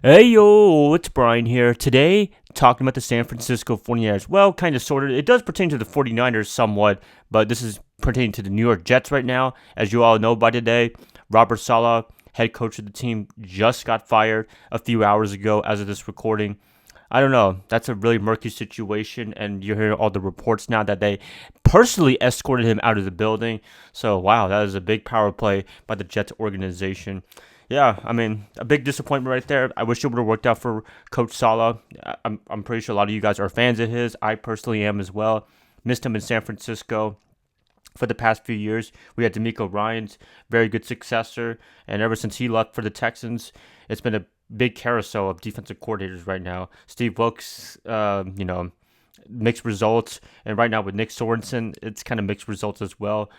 Hey yo, it's Brian here. Today, talking about the San Francisco 49ers. Well, kind of, sort of. It does pertain to the 49ers somewhat, but this is pertaining to the New York Jets right now. As you all know by today, Robert Saleh, head coach of the team, just got fired a few hours ago as of this recording. I don't know. That's a really murky situation, and you're hearing all the reports now that they personally escorted him out of the building. So, wow, that is a big power play by the Jets organization. Yeah, I mean, a big disappointment right there. I wish it would have worked out for Coach Saleh. I'm pretty sure a lot of you guys are fans of his. I personally am as well. Missed him in San Francisco for the past few years. We had D'Amico Ryan's very good successor, and ever since he left for the Texans, it's been a big carousel of defensive coordinators right now. Steve Wilkes, mixed results, and right now with Nick Sorensen, it's kind of mixed results as well.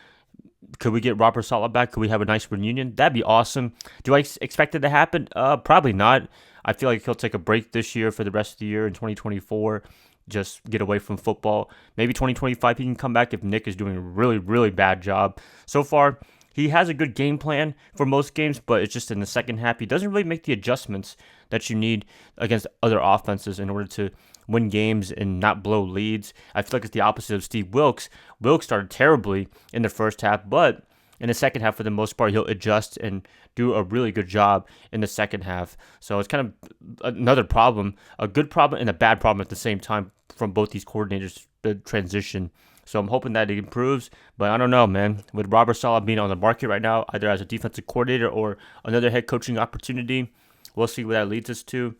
Could we get Robert Saleh back? Could we have a nice reunion? That'd be awesome. Do I expect it to happen? Probably not. I feel like he'll take a break this year for the rest of the year in 2024. Just get away from football. Maybe 2025 he can come back if Nick is doing a really, really bad job. So far, he has a good game plan for most games, but it's just in the second half he doesn't really make the adjustments that you need against other offenses in order to win games and not blow leads. I feel like it's the opposite of Steve Wilkes. Wilkes started terribly in the first half, but in the second half, for the most part, he'll adjust and do a really good job in the second half. So it's kind of another problem, a good problem and a bad problem at the same time from both these coordinators, the transition. So I'm hoping that it improves, but I don't know, man. With Robert Saleh being on the market right now, either as a defensive coordinator or another head coaching opportunity, we'll see where that leads us to.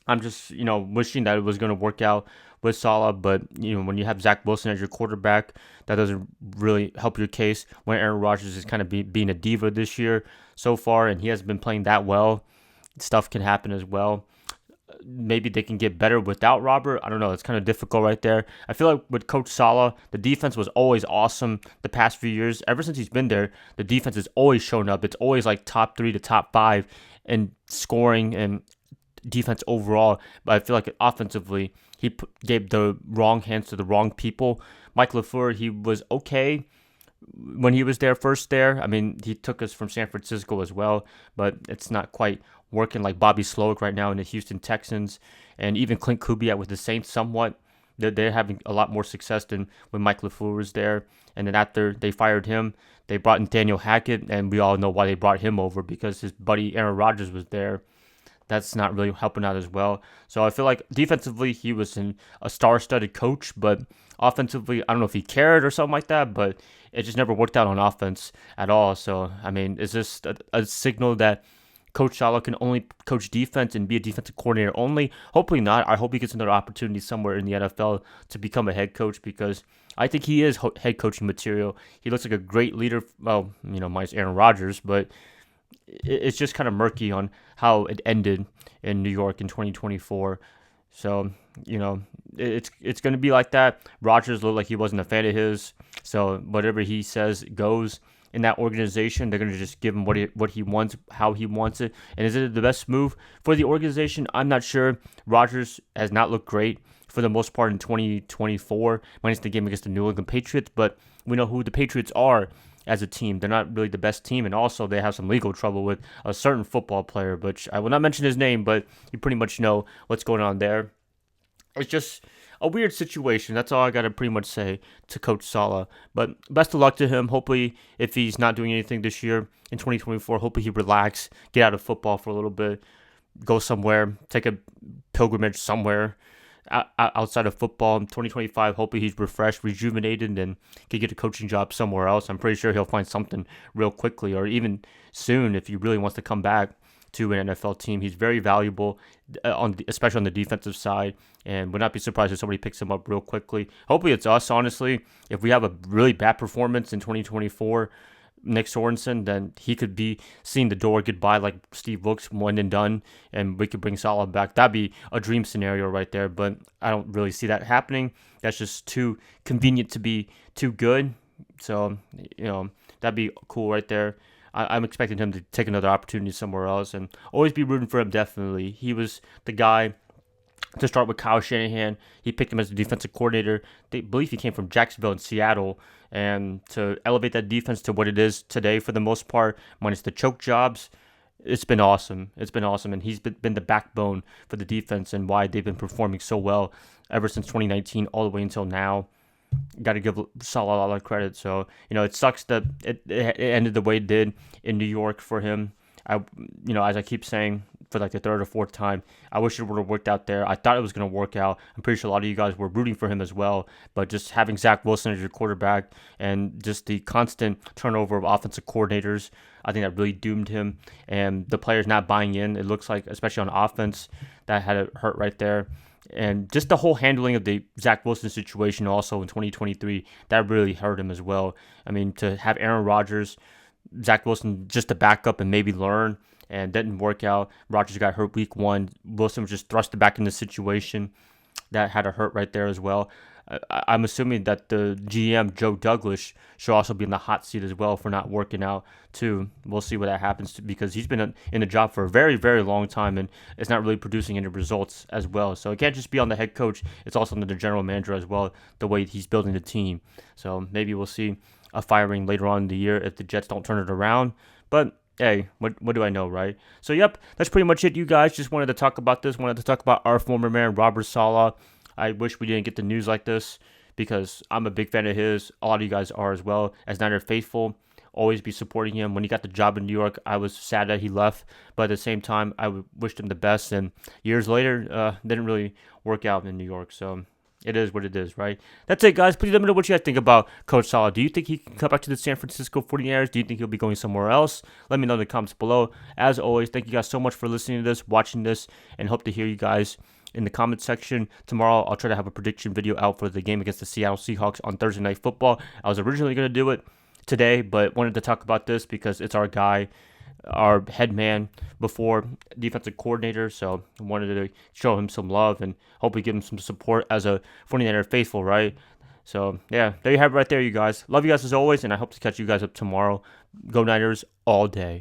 I'm just, wishing that it was going to work out with Saleh, but, when you have Zach Wilson as your quarterback, that doesn't really help your case when Aaron Rodgers is kind of being a diva this year so far, and he hasn't been playing that well. Stuff can happen as well. Maybe they can get better without Robert. I don't know. It's kind of difficult right there. I feel like with Coach Saleh, the defense was always awesome the past few years. Ever since he's been there, the defense has always shown up. It's always like top 3 to top 5 in scoring and defense overall, but I feel like offensively, he gave the wrong hands to the wrong people. Mike LaFleur, he was okay when he was there first there. I mean, he took us from San Francisco as well, but it's not quite working like Bobby Slowick right now in the Houston Texans, and even Clint Kubiak with the Saints somewhat. They're having a lot more success than when Mike LaFleur was there. And then after they fired him, they brought in Daniel Hackett, and we all know why they brought him over, because his buddy Aaron Rodgers was there. That's not really helping out as well. So I feel like defensively he was a star-studded coach, but offensively I don't know if he cared or something like that, but it just never worked out on offense at all. So I mean, is this a signal that Coach Saleh can only coach defense and be a defensive coordinator only? Hopefully not. I hope he gets another opportunity somewhere in the NFL to become a head coach, because I think he is head coaching material. He looks like a great leader. Well, minus Aaron Rodgers, but it's just kind of murky on how it ended in New York in 2024. So, it's going to be like that. Rodgers looked like he wasn't a fan of his. So whatever he says goes in that organization. They're going to just give him what he wants, how he wants it. And is it the best move for the organization? I'm not sure. Rodgers has not looked great for the most part in 2024, minus the game against the New England Patriots. But we know who the Patriots are as a team. They're not really the best team, and also they have some legal trouble with a certain football player, which I will not mention his name, but you pretty much know what's going on there. It's just a weird situation. That's all I got to pretty much say to Coach Saleh. But best of luck to him. Hopefully, if he's not doing anything this year in 2024, hopefully he relax, get out of football for a little bit, go somewhere, take a pilgrimage somewhere outside of football in 2025. Hopefully he's refreshed, rejuvenated, and can get a coaching job somewhere else. I'm pretty sure he'll find something real quickly, or even soon if he really wants to come back to an NFL team. He's very valuable, especially on the defensive side, and would not be surprised if somebody picks him up real quickly. Hopefully it's us, honestly. If we have a really bad performance in 2024, Nick Sorensen, then he could be seeing the door goodbye like Steve Wilkes, one and done, and we could bring Saleh back. That'd be a dream scenario right there, but I don't really see that happening. That's just too convenient to be too good. So, that'd be cool right there. I'm expecting him to take another opportunity somewhere else, and always be rooting for him, definitely. He was the guy to start with Kyle Shanahan. He picked him as the defensive coordinator. They believe he came from Jacksonville and Seattle. And to elevate that defense to what it is today, for the most part, minus the choke jobs, It's been awesome. It's been awesome, and he's been the backbone for the defense and why they've been performing so well ever since 2019 all the way until now. Got to give Salah a lot of credit. So it sucks that it ended the way it did in New York for him. As I keep saying for like the third or fourth time, I wish it would have worked out there. I thought it was going to work out. I'm pretty sure a lot of you guys were rooting for him as well. But just having Zach Wilson as your quarterback and just the constant turnover of offensive coordinators, I think that really doomed him. And the players not buying in, it looks like, especially on offense, that had it hurt right there. And just the whole handling of the Zach Wilson situation also in 2023, that really hurt him as well. I mean, to have Aaron Rodgers, Zach Wilson just to back up and maybe learn, and didn't work out. Rodgers got hurt week 1. Wilson was just thrust back in the situation. That had a hurt right there as well. I'm assuming that the GM, Joe Douglas, should also be in the hot seat as well for not working out too. We'll see what that happens to, because he's been in the job for a very, very long time and it's not really producing any results as well. So it can't just be on the head coach. It's also on the general manager as well, the way he's building the team. So maybe we'll see a firing later on in the year if the Jets don't turn it around. But hey, what do I know, right? So, yep, that's pretty much it, you guys. Just wanted to talk about this. Wanted to talk about our former man, Robert Saleh. I wish we didn't get the news like this because I'm a big fan of his. A lot of you guys are as well. As Niner faithful, always be supporting him. When he got the job in New York, I was sad that he left. But at the same time, I wished him the best. And years later, didn't really work out in New York. So it is what it is, right? That's it, guys. Please let me know what you guys think about Coach Saleh. Do you think he can come back to the San Francisco 49ers? Do you think he'll be going somewhere else? Let me know in the comments below. As always, thank you guys so much for listening to this, watching this, and hope to hear you guys in the comment section. Tomorrow, I'll try to have a prediction video out for the game against the Seattle Seahawks on Thursday Night Football. I was originally going to do it today, but wanted to talk about this because it's our guy, our head man before defensive coordinator, so I wanted to show him some love and hopefully give him some support as a 49er faithful, right? So, yeah, there you have it right there, you guys. Love you guys as always, and I hope to catch you guys up tomorrow. Go Niners all day.